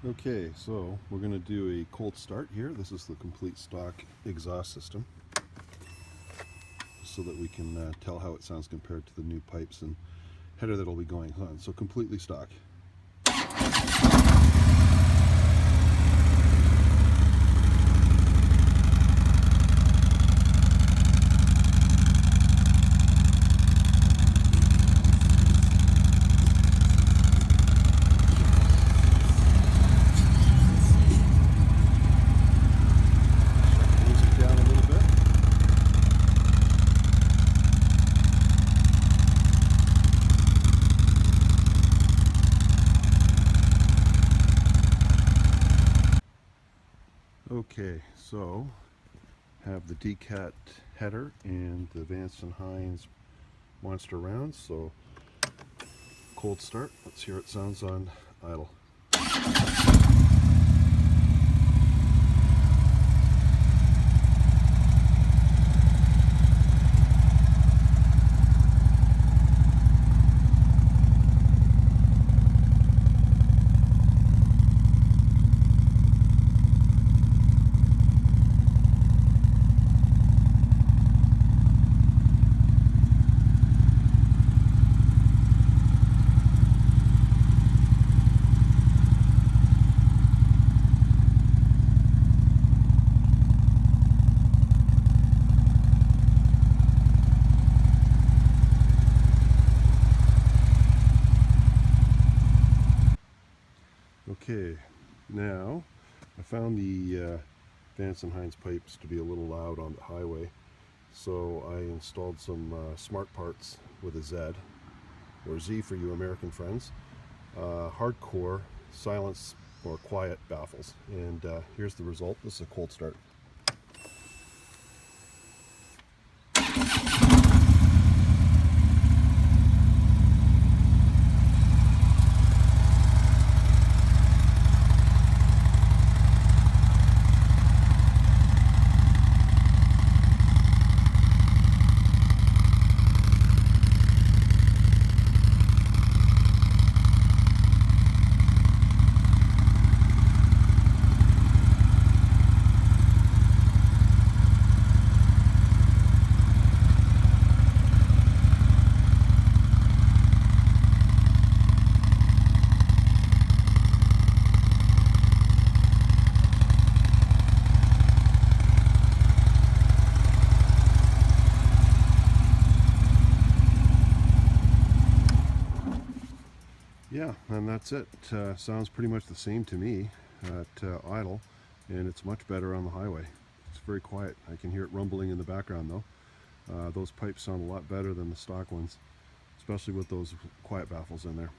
Okay, so we're going to do a cold start here. This is the complete stock exhaust system, so that we can tell how it sounds compared to the new pipes and header that will be going on. So completely stock. Okay, so have the decat header and the Vance Hines Monster Rounds. So cold start. Let's hear it sounds on idle. Okay, now I found the Vance Hines pipes to be a little loud on the highway, so I installed some Smartpartz with a Z, or Z for you American friends, hardcore silence or quiet baffles, and here's the result. This is a cold start. Yeah, and that's it. Sounds pretty much the same to me at idle, and it's much better on the highway. It's very quiet. I can hear it rumbling in the background though. Those pipes sound a lot better than the stock ones, especially with those quiet baffles in there.